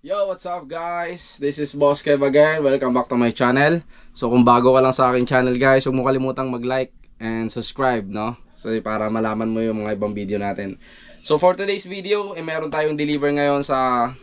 Yo, what's up guys? This is Boss Kev again. Welcome back to my channel. So kung bago ka lang sa aking channel guys, huwag mo kalimutang mag-like and subscribe, no? So para malaman mo yung mga ibang video natin. So for today's video, meron tayong deliver ngayon sa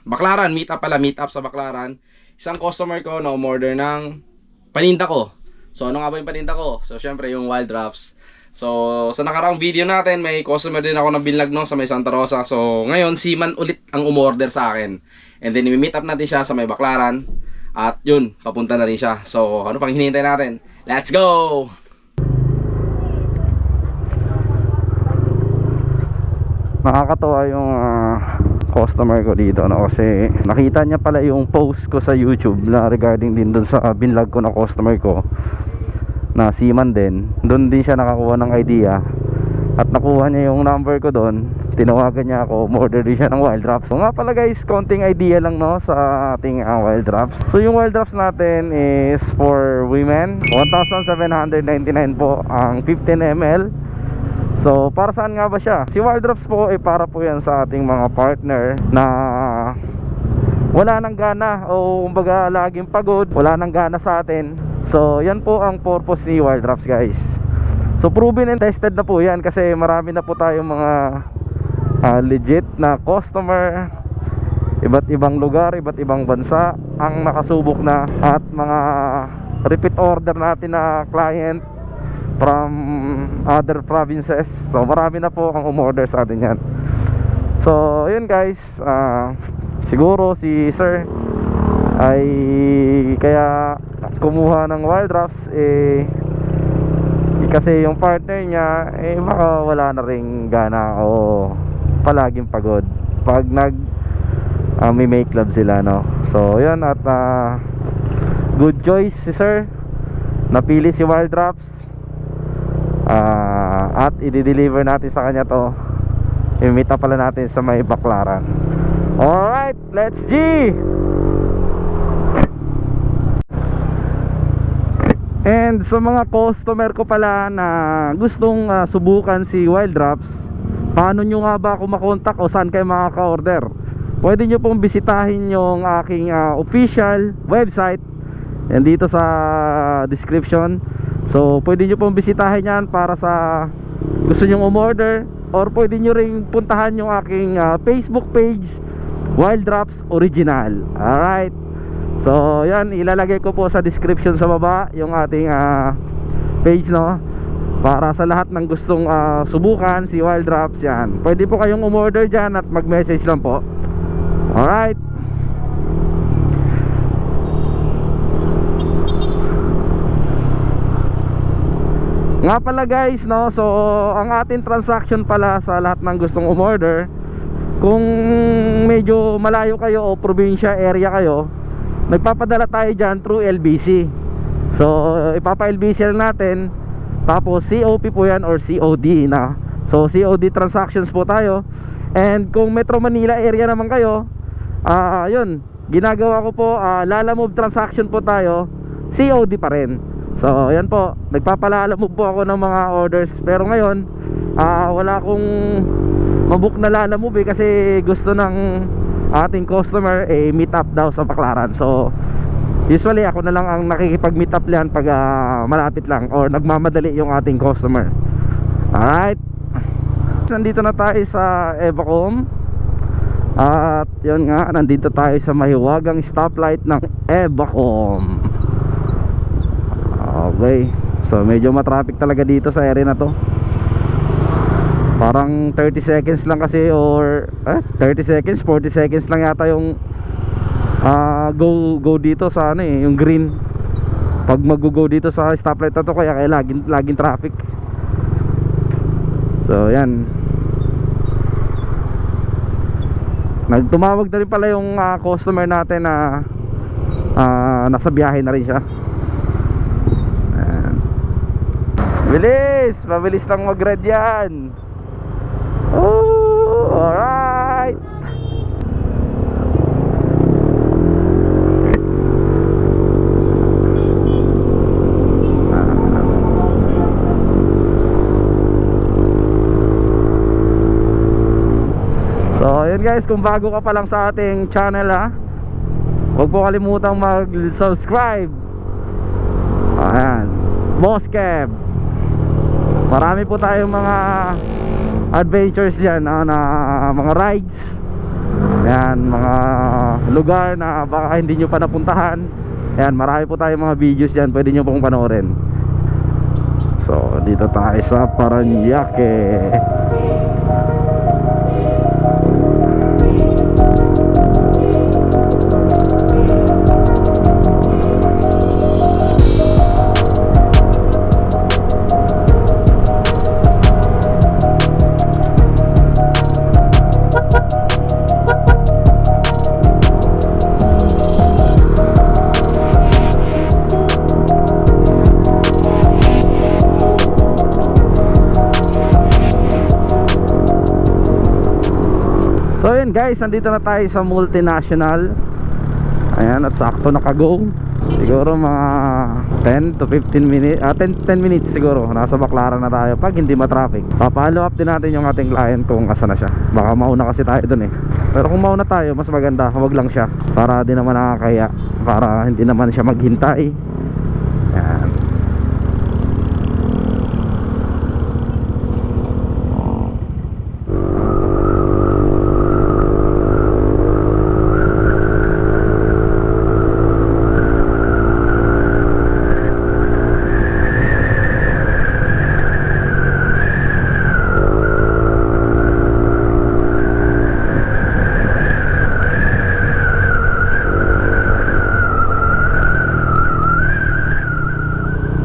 Baclaran. Meet up sa Baclaran. Isang customer ko na umorder ng paninda ko. So ano nga ba yung paninda ko? So syempre yung Wild Drops. So sa nakaraang video natin, may customer din ako na binlag no, sa may Santa Rosa. So ngayon, Seaman ulit ang umorder sa akin. And then i-meet up natin siya sa may Baclaran. At yun, papunta na rin siya. So ano pang hinihintay natin? Let's go! Nakakatawa yung customer ko dito, no? Kasi nakita niya pala yung post ko sa YouTube na regarding din dun sa binlag ko na customer ko na Seaman din. Doon din siya nakakuha ng idea at nakuha niya yung number ko doon. Tinawagan niya ako, order din siya ng Wild Drops. So nga pala guys, konting idea lang no sa ating Wild Drops. So yung Wild Drops natin is for women, 1,799 po ang 15 ml. So para saan nga ba siya? Si Wild Drops po ay para po yan sa ating mga partner na wala nang gana o kumbaga laging pagod, wala nang gana sa atin. So yan po ang purpose ni Wild Drops guys. So proven and tested na po yan kasi marami na po tayong mga legit na customer, iba't ibang lugar, iba't ibang bansa ang nakasubok na, at mga repeat order natin na client from other provinces. So marami na po ang umorder sa atin yan. So yun guys, siguro si sir ay kaya kumuha ng Wild Drops kasi yung partner niya baka wala na ring gana o palaging pagod pag may make love sila, no? So yun, at good choice si sir, napili si Wild Drops, at i-deliver natin sa kanya to. I-meet up pala natin sa may Baclaran. Alright, let's G! And sa mga customer ko pala na gustong subukan si Wild Drops, paano nyo nga ba ako makontak o saan kayo makaka-order? Pwede nyo pong bisitahin yung aking official website, yan dito sa description. So pwede nyo pong bisitahin yan para sa gusto nyong umorder, or pwede nyo ring puntahan yung aking Facebook page, Wild Drops Original. Alright, so yan, ilalagay ko po sa description sa baba yung ating page, no, para sa lahat ng gustong subukan si Wild Drops. Yan, pwede po kayong umorder dyan at mag-message lang po. Alright, nga pala guys, no, so ang ating transaction pala sa lahat ng gustong umorder, kung medyo malayo kayo o probinsya area kayo, nagpapadala tayo dyan through LBC. So ipapa-LBC lang natin, tapos COP po yan or COD na. So COD transactions po tayo. And kung Metro Manila area naman kayo, yun, ginagawa ko po, Lalamove transaction po tayo, COD pa rin. So yan po, nagpapalalamove po ako ng mga orders. Pero ngayon, wala akong mabook na Lalamove kasi gusto ng ating customer meet up daw sa Baclaran. So usually ako na lang ang nakikipag-meet up yan pag malapit lang or nagmamadali yung ating customer. Alright, nandito na tayo sa Evacom. At yun nga, nandito tayo sa mahiwagang stoplight ng Evacom. Okay, so medyo matraffic talaga dito sa area na to. Parang 30 seconds lang kasi, or 30 seconds, 40 seconds lang yata yung go dito sa yung green. Pag mag-go dito sa stoplight na to, kaya laging traffic. So yan, nagtumawag na rin pala yung customer natin na nasa biyahe na rin siya. Bilis, mabilis lang mag-red yan. Oh, alright. So ayun guys, kung bago ka pa lang sa ating channel ha, huwag po kalimutang mag-subscribe. Ayan, Boss Kev. Marami po tayong mga adventures dyan na mga rides. Ayan, mga lugar na baka hindi nyo pa napuntahan. Ayan, marami po tayong mga videos dyan, pwede nyo pong panoorin. So, dito tayo sa Parañaque. So yun guys, nandito na tayo sa multinational. Ayan, at sakto nakago. Siguro mga 10 to 15 minutes 10 minutes siguro nasa Baclaran na tayo pag hindi ma-traffic. Papalo up din natin yung ating client kung asa na siya. Baka mauna kasi tayo dun eh. Pero kung mauna tayo, mas maganda, huwag lang siya. Para di naman nakakaya, para hindi naman siya maghintay. Ayan.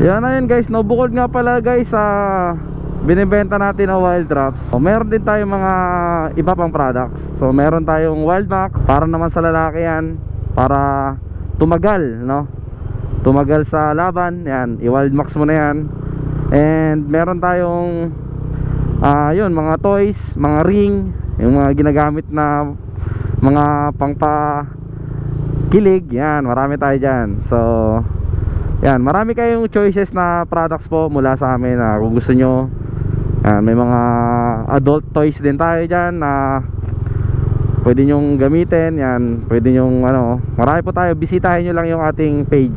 Yan na yun guys, no, bukod nga pala guys sa binibenta natin na wild drops, so, meron din tayong mga iba pang products. So meron tayong wild max, para naman sa lalaki yan, para tumagal, no? Tumagal sa laban, yan, i-wild max mo na yan. And meron tayong yun, mga toys, mga ring, yung mga ginagamit na mga pangpa kilig, yan, marami tayo dyan. So yan, marami kayong choices na products po mula sa amin na kung gusto nyo. May mga adult toys din tayo dyan na pwede nyong gamitin. Yan, pwede nyong marami po tayo. Bisitahin nyo lang yung ating page.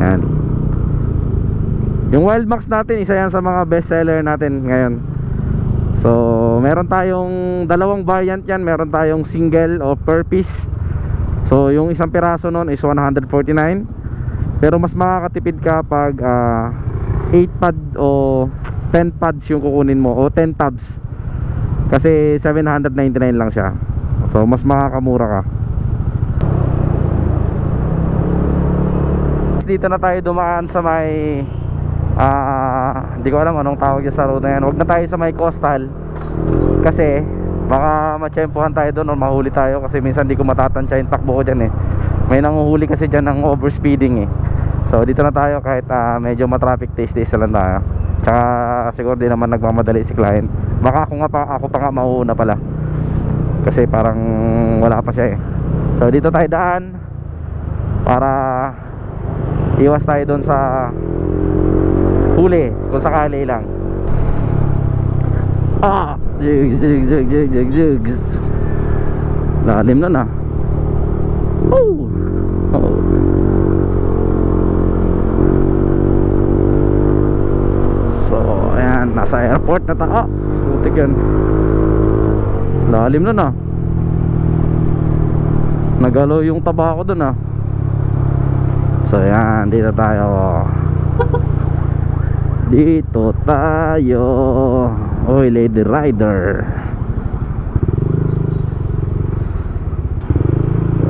Yan. Yung Wild Max natin, isa yan sa mga best seller natin ngayon. So meron tayong dalawang variant yan. Meron tayong single o per piece. So yung isang piraso nun is 149. Pero mas makakatipid ka pag 8 pad o 10 pads yung kukunin mo, o 10 tabs. Kasi 799 lang siya. So mas makakamura ka. Dito na tayo dumaan sa may hindi ko alam anong tawag sa road na yan. Huwag na tayo sa may coastal, kasi baka matsyempohan tayo doon o mahuli tayo. Kasi minsan di ko matatansya yung takbo ko dyan eh. May nanguhuli kasi dyan ng overspeeding eh. So dito na tayo kahit medyo matraffic, taste lang tayo. Tsaka siguro di naman nagmamadali si client. Baka ako pa nga mauuna pala, kasi parang wala pa siya eh. So dito tayo daan para iwas tayo doon sa huli kung sakali lang. Jigs. Lalim nun ah. Oh. So ayan, nasa airport na tayo. Putik yan. Lalim nun ah. Nagalo yung taba ko dun ah. So ayan, dito tayo. Dito tayo. Oy, Lady Rider.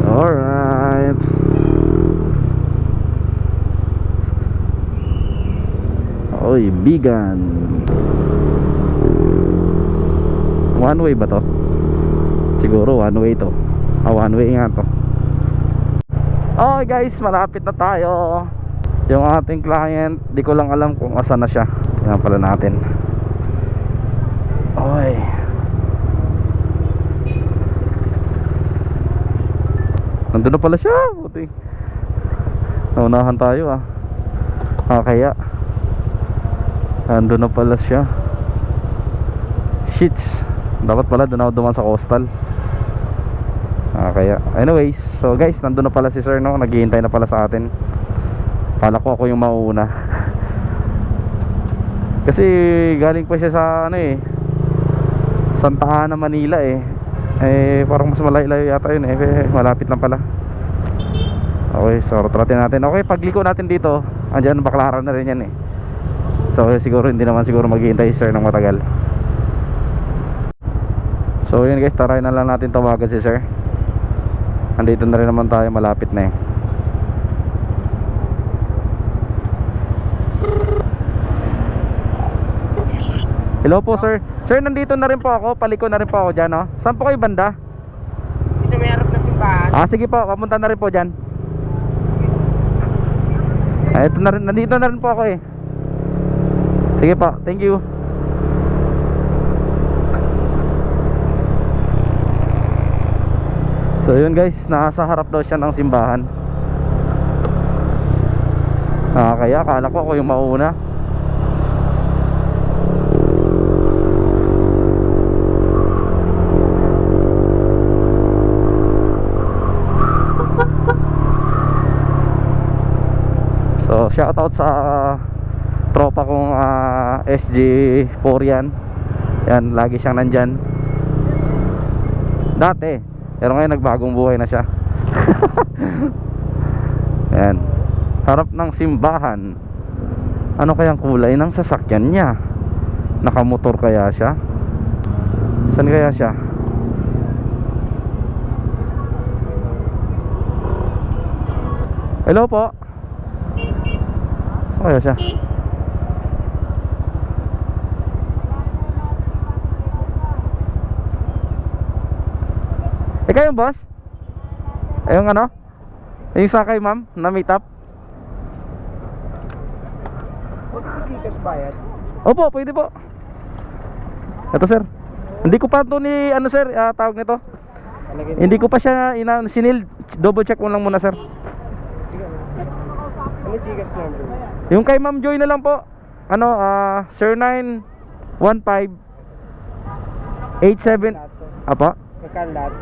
Alright. Oy, Bigan. One way ba to? Siguro one way to. One way nga to. Okay guys, malapit na tayo. Yung ating client, di ko lang alam kung asan na siya. Tingnan pala natin. Oy. Nandun na pala siya. Buti. Naunahan tayo ah. Kaya nandun na pala siya. Shits. Dapat pala doon ako dumaan sa coastal. Kaya anyways, so guys, nandun na pala si sir, no? Naghihintay na pala sa atin. Kala ko ako yung mauuna. Kasi galing pa siya sa ano eh, Santa Ana, Manila eh. Parang mas malayo-layo yata yun eh. Malapit lang pala. Okay, so rotratin natin. Okay, pagliko natin dito, andyan Baclaran na rin yan eh. So siguro hindi naman siguro maghihintay si sir ng matagal. So yun guys, try na lang natin tawagan si sir. Andito na rin naman tayo, malapit na eh. Hello po sir. Sir, nandito na rin po ako, paliko na rin po ako dyan, no? Saan po kayo banda? Isa may harap na simbahan. Sige po, papunta na rin po dyan. Ito na rin, nandito na rin po ako eh. Sige po, thank you. So yun guys, nasa harap daw siya ng simbahan. Kaya akala ko ako yung mauna. So shoutout sa tropa kong SG4 yan. Yan, lagi siyang nandyan dati, pero ngayon nagbagong buhay na siya. Yan, harap ng simbahan. Ano kayang kulay ng sasakyan niya? Nakamotor kaya siya? Saan kaya siya? Hello po. Kaya siya. Ikaw yung boss? Yung ano? Yung sakay ma'am na meet up? Gcash bayad? Opo, pwede po. Ito sir. Hindi ko pa ito ni ano sir, tawag nito. Hindi ko pa siya sinil. Double check mo lang muna sir. Ano Gcash number? Yung kay Ma'am Joy na lang po. Ano, 0915 87. Apa? Magkano lahat?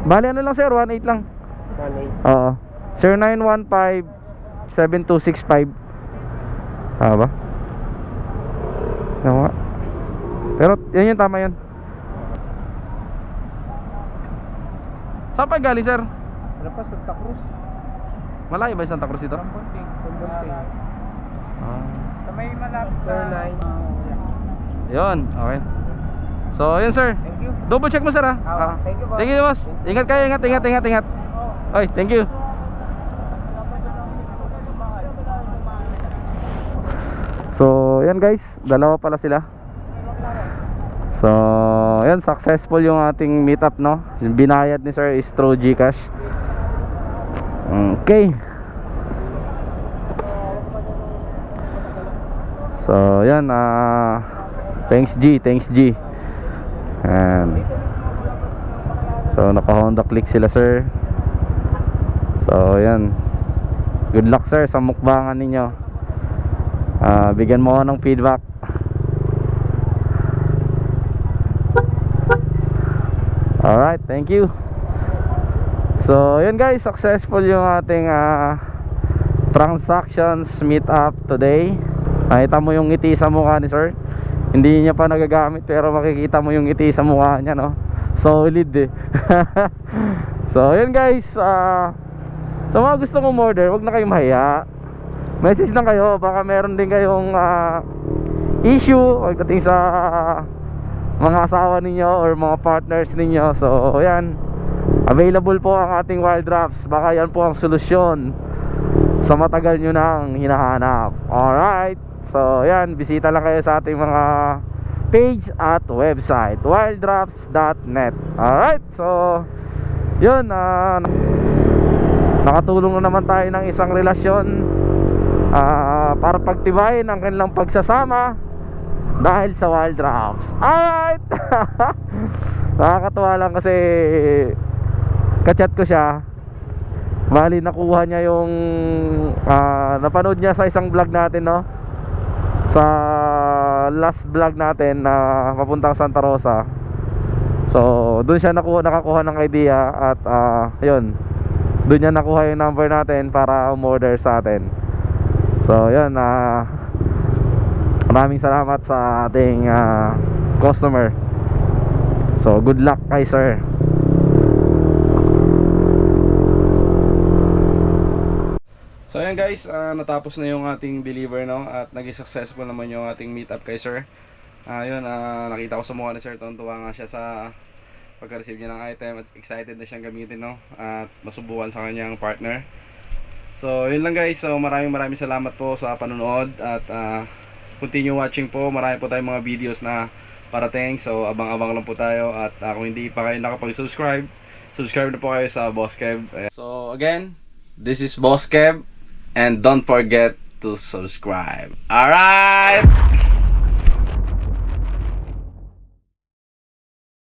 Bali ano lang sir, 18 lang. 1.8. Oo. 0915 7265. Ba? Ano nga? Pero yan yung tama yun. Saan pa galing sir? Ano pa, Santa Cruz? Malayo ba yung Santa Cruz dito? Ramponting. Ah. Sa may malapit sa line. Yun, okay. So yun sir. Thank you. Double check mo sir ha. Thank you boss. Thank you boss. Ingat kayo, ingat. Oy, thank you. So, yan guys, dalawa pala sila. So, yan, successful yung ating meetup, no? Yung binayad ni sir is through GCash. Okay. So, yan, thanks G. And so naka Honda Click sila sir. So yan, good luck sir sa mukbangan ninyo. Bigyan mo ako ng feedback. Alright, thank you. So yun guys, successful yung ating transactions meet up today. Nakita mo yung ngiti sa mukha ni sir. Hindi niya pa nagagamit pero makikita mo yung ngiti sa mukha niya, no? Solid eh. So yun guys, sa mga gusto mong order, wag na kayong mahiya. Message lang kayo, baka meron din kayong issue pagdating sa mga asawa ninyo or mga partners ninyo. So yan, available po ang ating Wild Drops. Baka yan po ang solusyon sa matagal nyo nang hinahanap. Alright, so yan, bisita lang kayo sa ating mga page at website wilddrops.net. Alright, so yun, nakatulong na naman tayo ng isang relasyon para pagtibayin ang kanilang pagsasama dahil sa Wild Drops. Alright. Nakakatuwa lang kasi kachat ko siya. Bali nakuha niya yung napanood niya sa isang vlog natin, no? Sa last vlog natin na papuntang Santa Rosa. So doon siya nakakuha ng idea. At yun, doon niya nakuha yung number natin para umorder sa atin. So yun, maraming salamat sa ating customer. So good luck kay sir. So ayan guys, natapos na yung ating deliver, no? At naging successful naman yung ating meet up kay sir. Yun, nakita ko sa mukha ni sir, tuwa nga siya sa pagka-receive niya ng item. At excited na siyang gamitin, no? At masubukan sa kanyang partner. So yun lang guys, so maraming salamat po sa panonood. At continue watching po, marami po tayong mga videos na parating. So abang-abang lang po tayo. At kung hindi pa kayo nakapag-subscribe, subscribe na po kayo sa Boss Kev. So again, this is Boss Kev. And don't forget to subscribe. Alright!